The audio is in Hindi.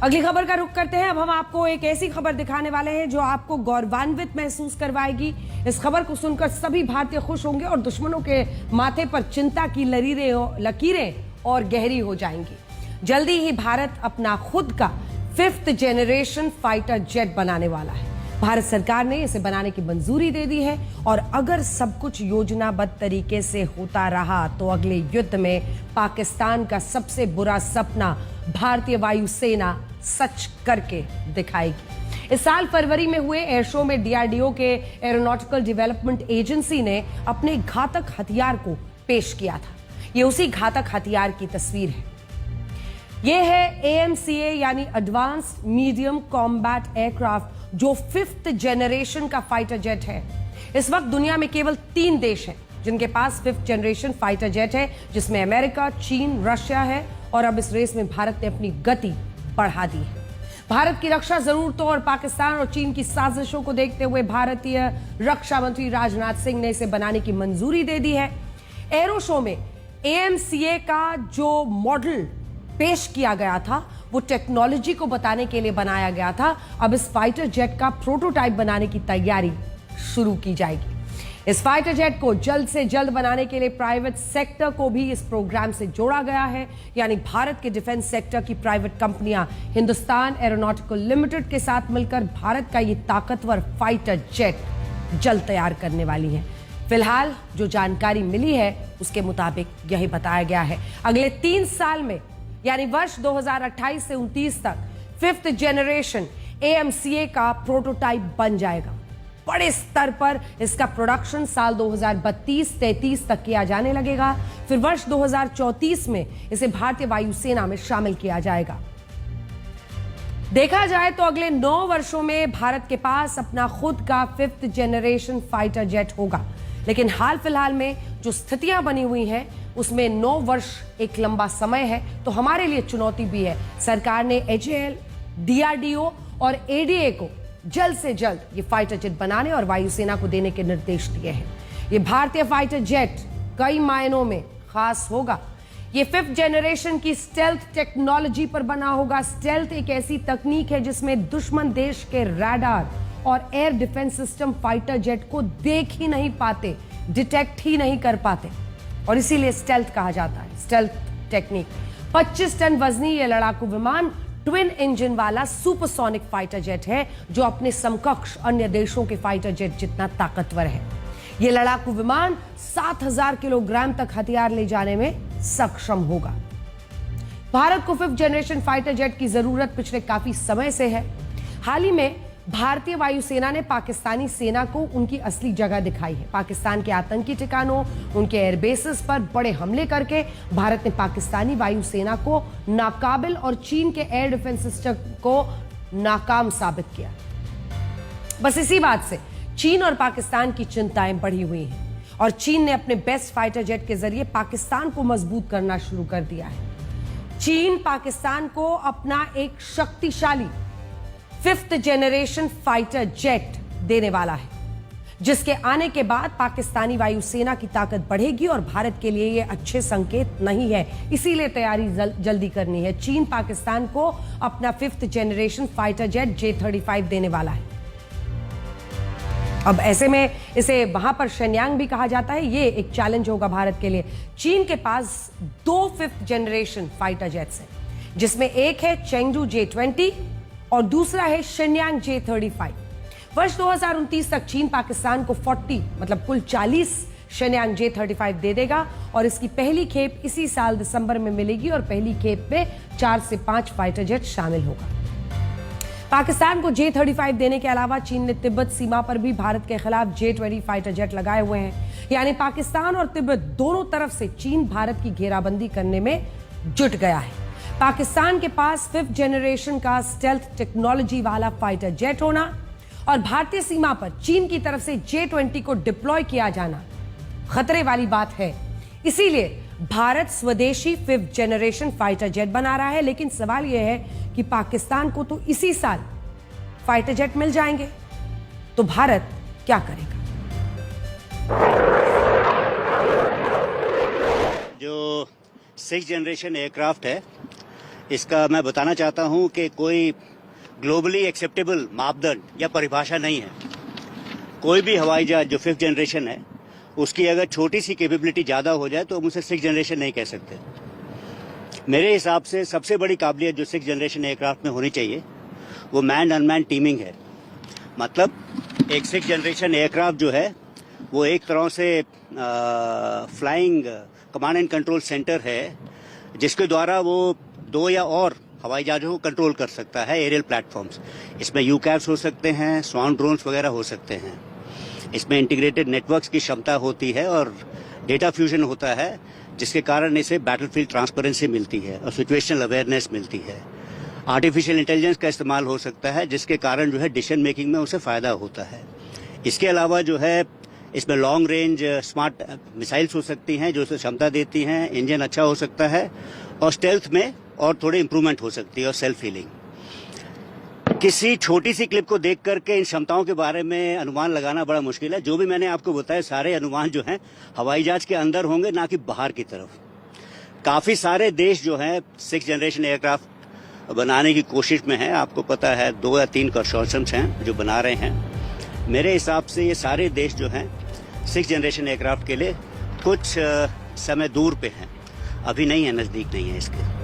अगली खबर का रुख करते हैं। अब हम आपको एक ऐसी खबर दिखाने वाले हैं जो आपको गौरवान्वित महसूस करवाएगी। इस खबर को सुनकर सभी भारतीय खुश होंगे और दुश्मनों के माथे पर चिंता की लकीरें और गहरी हो जाएंगी। जल्दी ही भारत अपना खुद का 5th जनरेशन फाइटर जेट बनाने वाला है। भारत सरकार ने इसे बनाने की मंजूरी दे दी है और अगर सब कुछ योजनाबद्ध तरीके से होता रहा तो अगले युद्ध में पाकिस्तान का सबसे बुरा सपना भारतीय वायुसेना सच करके दिखाएगी। इस साल फरवरी में हुए एयर शो में डीआरडीओ के एरोनॉटिकल डेवलपमेंट एजेंसी ने अपने घातक हथियार को पेश किया था। ये उसी घातक हथियार की तस्वीर है। यह है AMCA यानी एडवांस्ड मीडियम कॉम्बैट एयरक्राफ्ट, जो 5th जनरेशन का फाइटर जेट है। इस वक्त दुनिया में केवल 3 देश हैं जिनके पास 5th जनरेशन फाइटर जेट है, जिसमें अमेरिका, चीन, रशिया है और अब इस रेस में भारत ने अपनी गति बढ़ा दी है। भारत की रक्षा जरूरतों और पाकिस्तान और चीन की साजिशों को देखते हुए भारतीय रक्षा मंत्री राजनाथ सिंह ने इसे बनाने की मंजूरी दे दी है। एरो शो में AMCA का जो मॉडल पेश किया गया था वो टेक्नोलॉजी को बताने के लिए बनाया गया था। अब इस फाइटर जेट का प्रोटोटाइप बनाने की तैयारी शुरू की जाएगी। इस फाइटर जेट को जल्द से जल्द बनाने के लिए प्राइवेट सेक्टर को भी इस प्रोग्राम से जोड़ा गया है। यानी भारत के डिफेंस सेक्टर की प्राइवेट कंपनियां हिंदुस्तान एरोनॉटिकल लिमिटेड के साथ मिलकर भारत का ये ताकतवर फाइटर जेट जल्द तैयार करने वाली है। फिलहाल जो जानकारी मिली है उसके मुताबिक यही बताया गया है, अगले 3 साल में यानी वर्ष 2028 से 29 तक 5th जनरेशन AMCA का प्रोटोटाइप बन जाएगा। बड़े स्तर पर इसका प्रोडक्शन साल 2032-33 तक किया जाने लगेगा। फिर वर्ष 2034 में इसे भारतीय वायुसेना में शामिल किया जाएगा। देखा जाए तो अगले 9 वर्षों में भारत के पास अपना खुद का 5th जनरेशन फाइटर जेट होगा। लेकिन हाल फिलहाल में जो स्थितियां बनी हुई हैं उसमें 9 वर्ष एक लंबा समय है, तो हमारे लिए चुनौती भी है। सरकार ने HAL, DRDO और ADA को जल्द से जल्द ये फाइटर जेट बनाने और वायुसेना को देने के निर्देश दिए हैं। ये भारतीय फाइटर जेट कई मायनों में खास होगा। ये 5th जनरेशन की स्टेल्थ टेक्नोलॉजी पर बना होगा। स्टेल्थ एक ऐसी तकनीक है जिसमें दुश्मन देश के रडार और air defence system fighter jet को देख ही नहीं पाते, डिटेक्ट ही नहीं कर पाते और इसीलिए स्टेल्थ कहा जाता है। स्टेल्थ टेक्निक 25 टन वजनी ये लड़ाकू विमान ट्विन इंजन वाला सुपरसोनिक फाइटर जेट है जो अपने समकक्ष अन्य देशों के फाइटर जेट जितना ताकतवर है। ये लड़ाकू विमान 7000 किलोग्राम तक हथियार ले जाने में सक्षम होगा। भारत को 5th जनरेशन फाइटर जेट की जरूरत पिछले काफी समय से है। हाल ही में भारतीय वायुसेना ने पाकिस्तानी सेना को उनकी असली जगह दिखाई है। पाकिस्तान के आतंकी ठिकानों, उनके एयरबेसेस पर बड़े हमले करके भारत ने पाकिस्तानी वायुसेना को नाकाबिल और चीन के एयर डिफेंस सिस्टम को नाकाम साबित किया। बस इसी बात से चीन और पाकिस्तान की चिंताएं बढ़ी हुई हैं और चीन ने अपने बेस्ट फाइटर जेट के जरिए पाकिस्तान को मजबूत करना शुरू कर दिया है। चीन पाकिस्तान को अपना एक शक्तिशाली 5th जनरेशन फाइटर जेट देने वाला है, जिसके आने के बाद पाकिस्तानी वायुसेना की ताकत बढ़ेगी और भारत के लिए यह अच्छे संकेत नहीं है। इसीलिए तैयारी जल्दी करनी है। चीन पाकिस्तान को अपना 5th generation fighter jet J-35 देने वाला है। अब ऐसे में इसे वहां पर शेन्यांग भी कहा जाता है। ये एक चैलेंज होगा भारत के लिए। चीन के पास 2 5th जनरेशन फाइटर जेट्स हैं, जिसमें एक है चेंगडू J-20 और दूसरा है शेन्यांग J-35। वर्ष 2029 तक चीन पाकिस्तान को 40 मतलब कुल 40 शेन्यांग J-35 दे देगा और इसकी पहली खेप इसी साल दिसंबर में मिलेगी और पहली खेप में 4 से 5 फाइटर जेट शामिल होगा। पाकिस्तान को J-35 देने के अलावा चीन ने तिब्बत सीमा पर भी भारत के खिलाफ J-20 फाइटर जेट लगाए हुए हैं। यानी पाकिस्तान और तिब्बत दोनों तरफ से चीन भारत की घेराबंदी करने में जुट गया है। पाकिस्तान के पास 5th जनरेशन का स्टेल्थ टेक्नोलॉजी वाला फाइटर जेट होना और भारतीय सीमा पर चीन की तरफ से J-20 को डिप्लॉय किया जाना खतरे वाली बात है। इसीलिए भारत स्वदेशी 5th जनरेशन फाइटर जेट बना रहा है। लेकिन सवाल यह है कि पाकिस्तान को तो इसी साल फाइटर जेट मिल जाएंगे, तो भारत क्या करेगा? जो 6th जनरेशन एयरक्राफ्ट है, इसका मैं बताना चाहता हूं कि कोई ग्लोबली एक्सेप्टेबल मापदंड या परिभाषा नहीं है। कोई भी हवाई जहाज जो 5th जनरेशन है उसकी अगर छोटी सी कैपेबिलिटी ज़्यादा हो जाए तो हम उसे 6th जनरेशन नहीं कह सकते। मेरे हिसाब से सबसे बड़ी काबिलियत जो 6th जनरेशन एयरक्राफ्ट में होनी चाहिए वो मैन अनमैन टीमिंग है। मतलब एक 6th जनरेशन एयरक्राफ्ट जो है वो एक तरह से flying command and control centre है जिसके द्वारा वो 2 या और हवाई जहाज़ों को कंट्रोल कर सकता है एरियल प्लेटफॉर्म्स। इसमें यूकैव्स हो सकते हैं, स्वान ड्रोन्स वगैरह हो सकते हैं। इसमें इंटीग्रेटेड नेटवर्क्स की क्षमता होती है और डेटा फ्यूजन होता है जिसके कारण इसे बैटलफील्ड ट्रांसपेरेंसी मिलती है और सिचुएशनल अवेयरनेस मिलती है। आर्टिफिशियल इंटेलिजेंस का इस्तेमाल हो सकता है जिसके कारण जो है डिसीजन मेकिंग में उसे फ़ायदा होता है। इसके अलावा जो है इसमें लॉन्ग रेंज स्मार्ट मिसाइल्स हो सकती हैं जो उसे क्षमता देती हैं, इंजन अच्छा हो सकता है और स्टेल्थ में और थोड़ी इंप्रूवमेंट हो सकती है और सेल्फ हीलिंग। किसी छोटी सी क्लिप को देख करके इन क्षमताओं के बारे में अनुमान लगाना बड़ा मुश्किल है। जो भी मैंने आपको बताया सारे अनुमान जो हैं हवाई जहाज के अंदर होंगे, ना कि बाहर की तरफ। काफ़ी सारे देश जो हैं 6th जनरेशन एयरक्राफ्ट बनाने की कोशिश में हैं। आपको पता है 2 या 3 कंसोर्शियम्स हैं जो बना रहे हैं। मेरे हिसाब से ये सारे देश जो हैं 6th जनरेशन एयरक्राफ्ट के लिए कुछ समय दूर पे हैं, अभी नहीं है, नज़दीक नहीं है इसके।